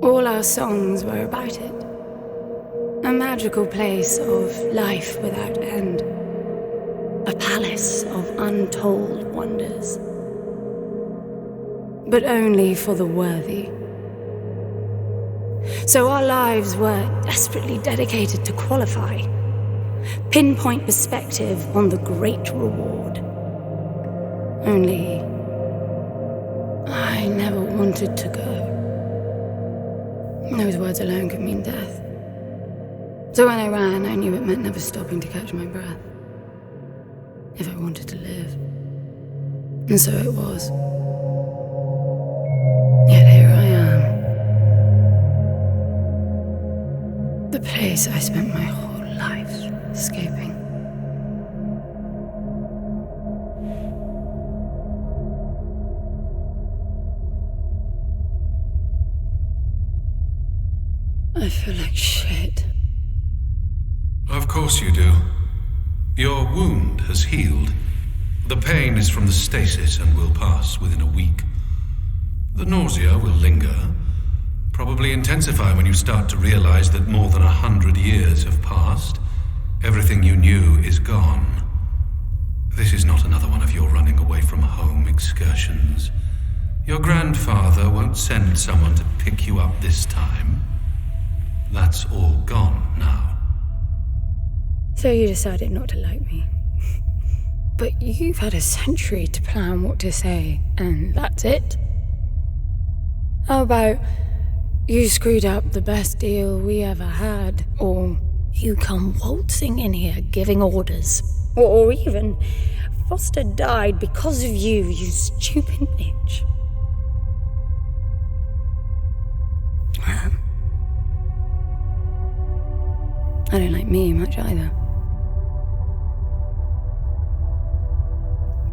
All our songs were about it. A magical place of life without end. A palace of untold wonders. But only for the worthy. So our lives were desperately dedicated to qualify. Pinpoint perspective on the great reward. Only I never wanted to go. Those words alone could mean death. So when I ran, I knew it meant never stopping to catch my breath. If I wanted to live. And so it was. Yet here I am. The place I spent my whole life escaping. I feel like shit. Of course you do. Your wound has healed. The pain is from the stasis and will pass within a week. The nausea will linger, probably intensify when you start to realize that more than 100 years have passed. Everything you knew is gone. This is not another one of your running away from home excursions. Your grandfather won't send someone to pick you up this time. That's all gone now. So you decided not to like me. But you've had a century to plan what to say, and that's it? How about you screwed up the best deal we ever had, or you come waltzing in here giving orders, or even Foster died because of you, you stupid bitch. I don't like me much either.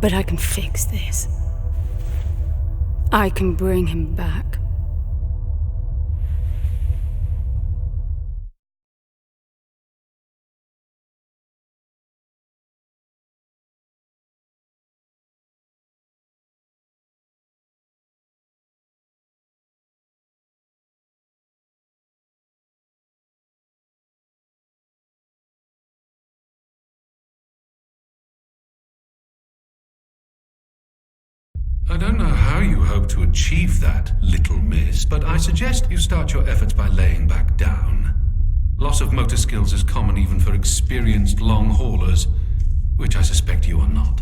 But I can fix this. I can bring him back. I don't know how you hope to achieve that, little miss, but I suggest you start your efforts by laying back down. Loss of motor skills is common even for experienced long haulers, which I suspect you are not.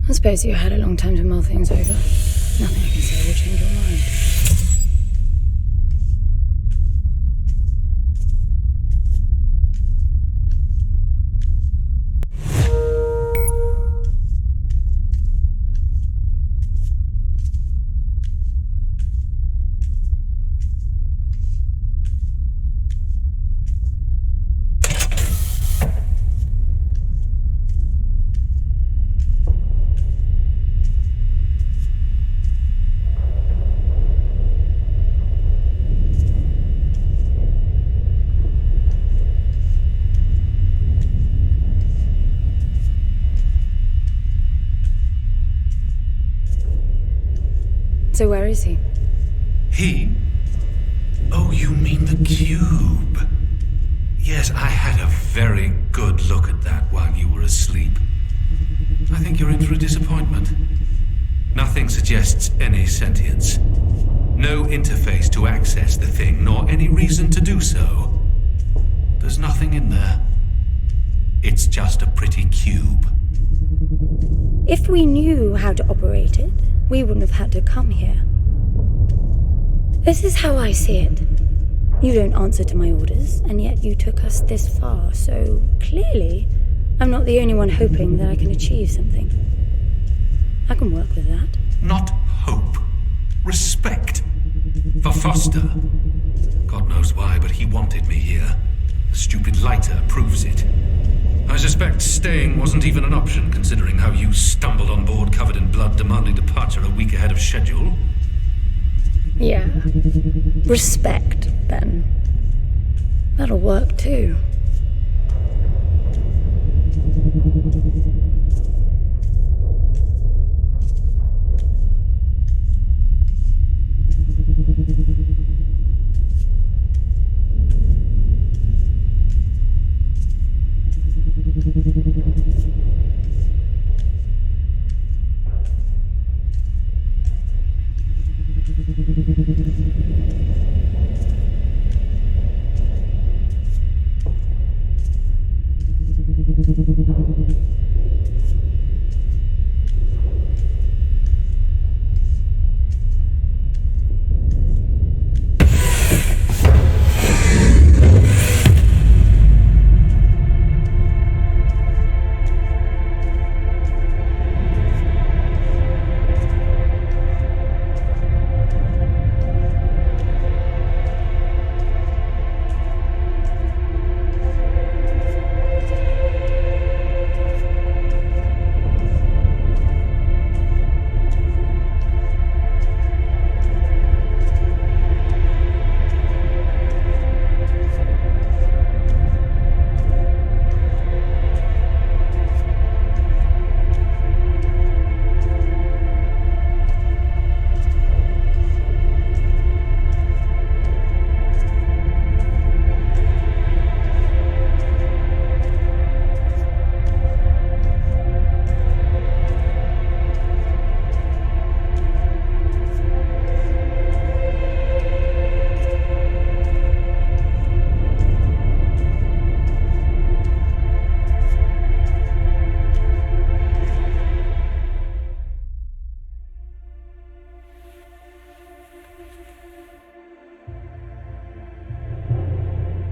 I suppose you had a long time to mull things over. Nothing I can say will change your mind. So where is he? He? Oh, you mean the cube. Yes, I had a very good look at that while you were asleep. I think you're in for a disappointment. Nothing suggests any sentience. No interface to access the thing, nor any reason to do so. There's nothing in there. It's just a pretty cube. If we knew how to operate it, we wouldn't have had to come here. This is how I see it. You don't answer to my orders, and yet you took us this far, so clearly I'm not the only one hoping that I can achieve something. I can work with that. Not hope. Respect. For Foster. God knows why, but he wanted me here. The stupid lighter proves it. I suspect staying wasn't even an option, considering how you stumbled on board covered in blood, demanding departure a week ahead of schedule. Yeah. Respect, then. That'll work, too.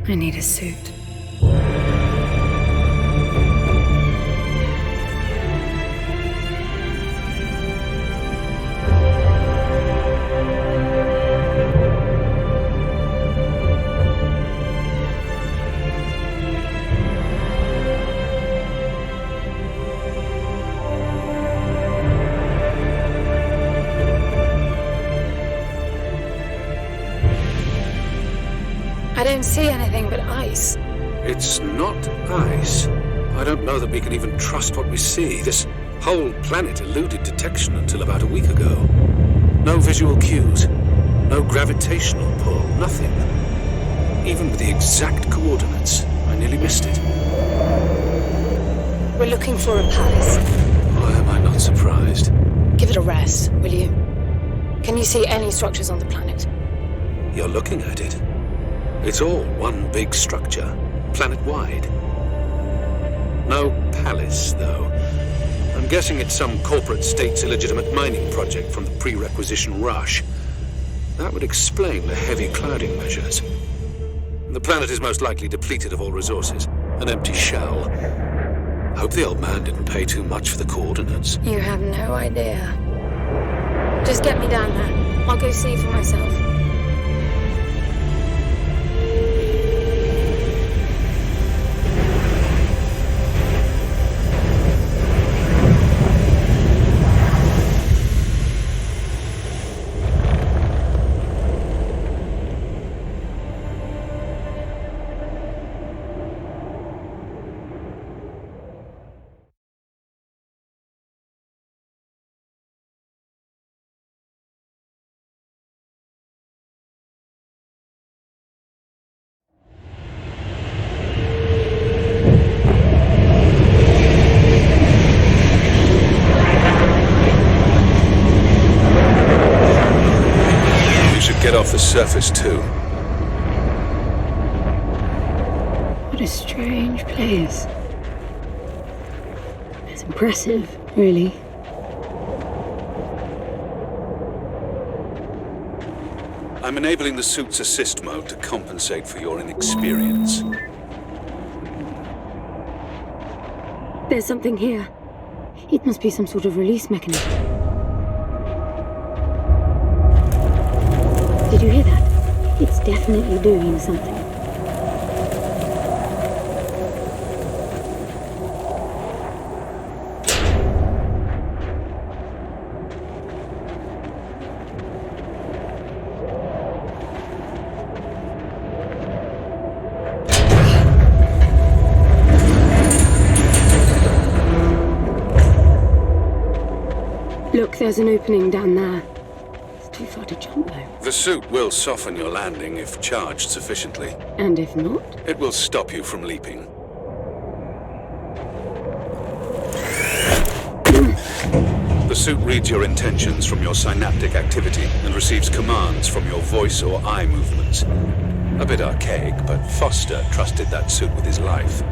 I need a suit. I don't see anything but ice. It's not ice. I don't know that we can even trust what we see. This whole planet eluded detection until about a week ago. No visual cues, no gravitational pull, nothing. Even with the exact coordinates, I nearly missed it. We're looking for a palace. Why am I not surprised? Give it a rest, will you? Can you see any structures on the planet? You're looking at it. It's all one big structure, planet-wide. No palace, though. I'm guessing it's some corporate state's illegitimate mining project from the pre-requisition rush. That would explain the heavy clouding measures. The planet is most likely depleted of all resources. An empty shell. Hope the old man didn't pay too much for the coordinates. You have no idea. Just get me down there. I'll go see for myself. Get off the surface, too. What a strange place. It's impressive, really. I'm enabling the suit's assist mode to compensate for your inexperience. There's something here. It must be some sort of release mechanism. Did you hear that? It's definitely doing something. Look, there's an opening down there. It's too far to jump, though. The suit will soften your landing if charged sufficiently. And if not? It will stop you from leaping. The suit reads your intentions from your synaptic activity and receives commands from your voice or eye movements. A bit archaic, but Foster trusted that suit with his life.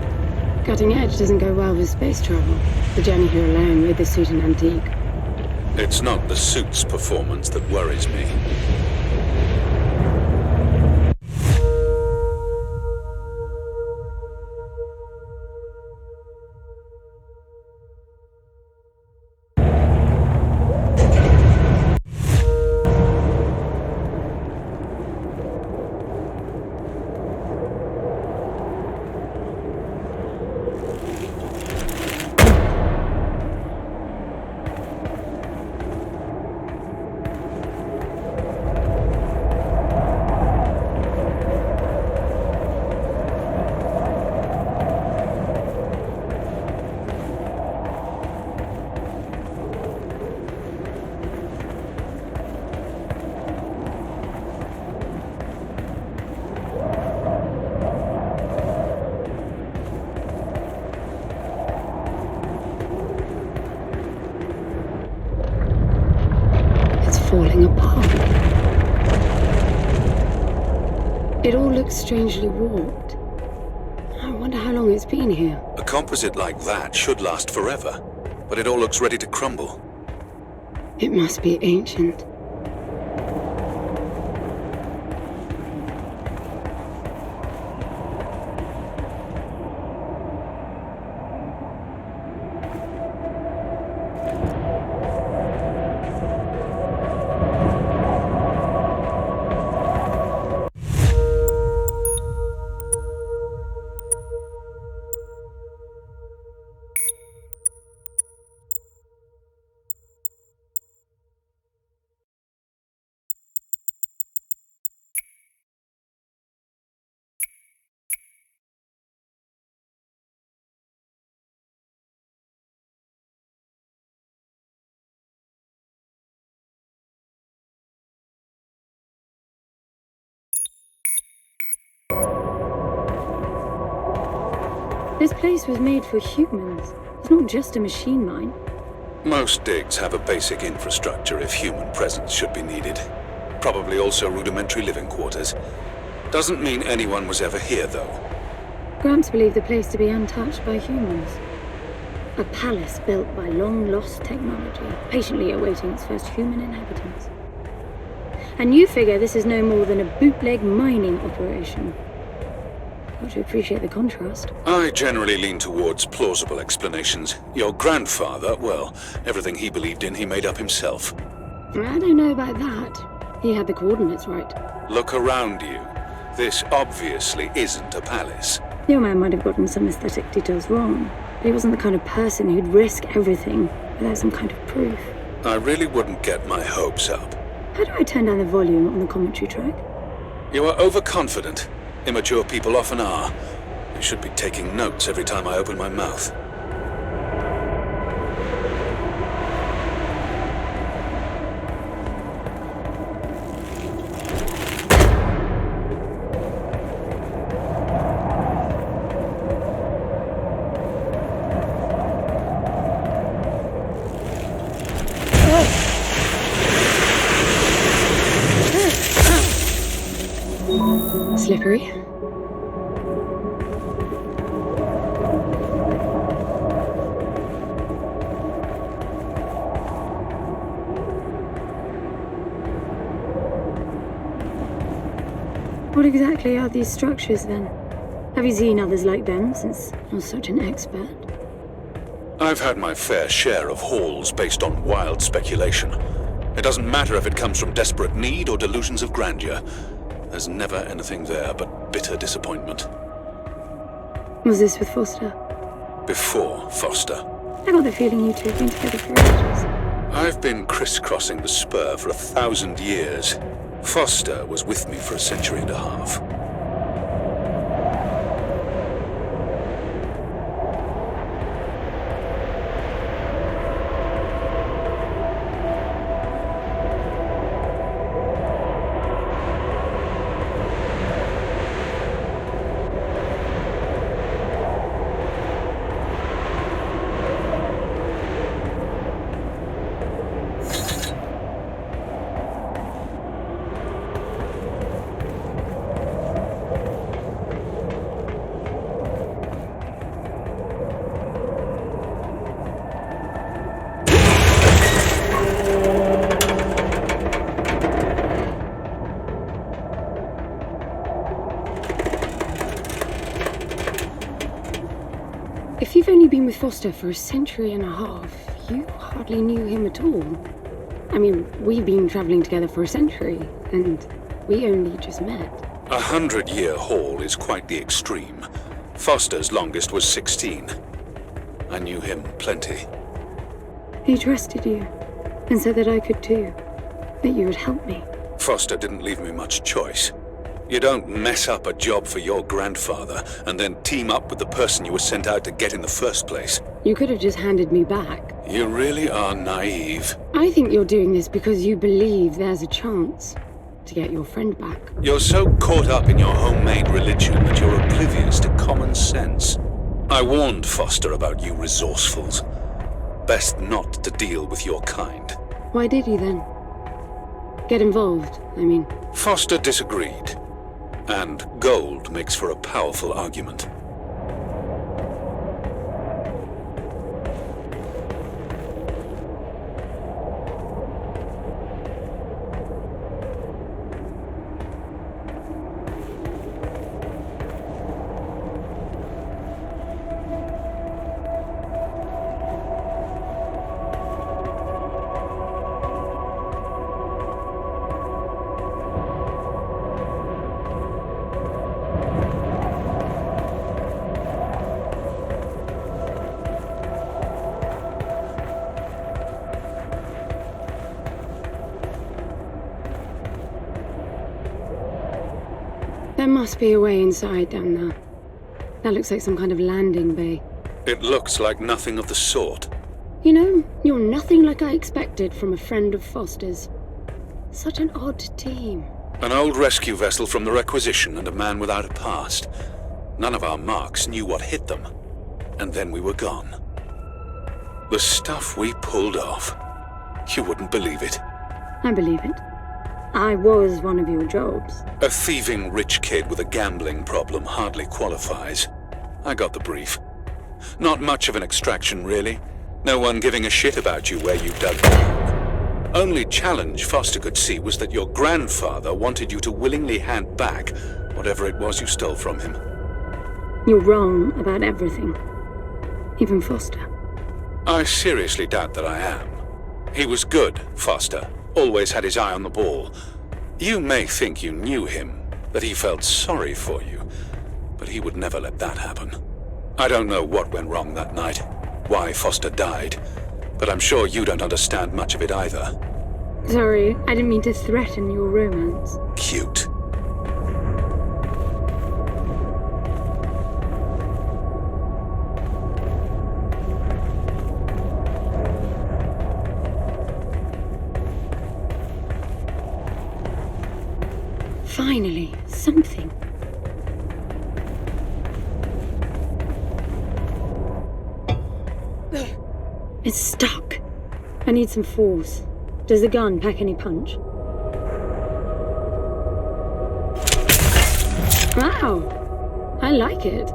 Cutting edge doesn't go well with space travel. The journey here alone made the suit an antique. It's not the suit's performance that worries me. Falling apart. It all looks strangely warped. I wonder how long it's been here. A composite like that should last forever, but it all looks ready to crumble. It must be ancient. This place was made for humans. It's not just a machine mine. Most digs have a basic infrastructure if human presence should be needed. Probably also rudimentary living quarters. Doesn't mean anyone was ever here, though. Gramps believed the place to be untouched by humans. A palace built by long-lost technology, patiently awaiting its first human inhabitants. And you figure this is no more than a bootleg mining operation. Got to appreciate the contrast. I generally lean towards plausible explanations. Your grandfather, well, everything he believed in he made up himself. I don't know about that. He had the coordinates right. Look around you. This obviously isn't a palace. Your man might have gotten some aesthetic details wrong, but he wasn't the kind of person who'd risk everything without some kind of proof. I really wouldn't get my hopes up. How do I turn down the volume on the commentary track? You are overconfident. Immature people often are. I should be taking notes every time I open my mouth. Slippery. What exactly are these structures then? Have you seen others like them since you're such an expert? I've had my fair share of hauls based on wild speculation. It doesn't matter if it comes from desperate need or delusions of grandeur. There's never anything there but bitter disappointment. Was this with Foster? Before Foster. I got the feeling you two have been together for ages. I've been crisscrossing the spur for 1,000 years. Foster was with me for a century and a half. If you've only been with Foster for a century and a half, you hardly knew him at all. I mean, we've been traveling together for a century, and we only just met. 100-year haul is quite the extreme. Foster's longest was 16. I knew him plenty. He trusted you, and said that I could too, that you would help me. Foster didn't leave me much choice. You don't mess up a job for your grandfather and then team up with the person you were sent out to get in the first place. You could have just handed me back. You really are naive. I think you're doing this because you believe there's a chance to get your friend back. You're so caught up in your homemade religion that you're oblivious to common sense. I warned Foster about you resourcefuls. Best not to deal with your kind. Why did you then? Get involved, I mean. Foster disagreed. And gold makes for a powerful argument. There must be a way inside down there. That looks like some kind of landing bay. It looks like nothing of the sort. You know, you're nothing like I expected from a friend of Foster's. Such an odd team. An old rescue vessel from the Requisition and a man without a past. None of our marks knew what hit them. and then we were gone. The stuff we pulled off, you wouldn't believe it. I believe it. I was one of your jobs. A thieving rich kid with a gambling problem hardly qualifies. I got the brief. Not much of an extraction, really. No one giving a shit about you where you dug down. Only challenge Foster could see was that your grandfather wanted you to willingly hand back whatever it was you stole from him. You're wrong about everything. Even Foster. I seriously doubt that I am. He was good, Foster. Always had his eye on the ball. You may think you knew him, that he felt sorry for you, but he would never let that happen. I don't know what went wrong that night, why Foster died, but I'm sure you don't understand much of it either. Sorry, I didn't mean to threaten your romance. Cute. Finally, something. It's stuck. I need some force. Does the gun pack any punch? Wow! I like it.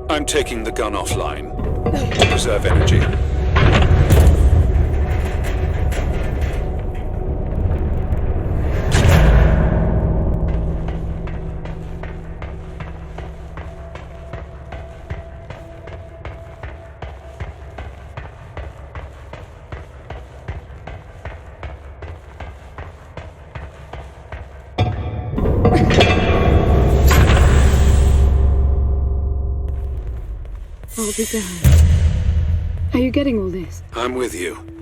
I'm taking the gun offline to preserve energy. I'll be damned. Are you getting all this? I'm with you.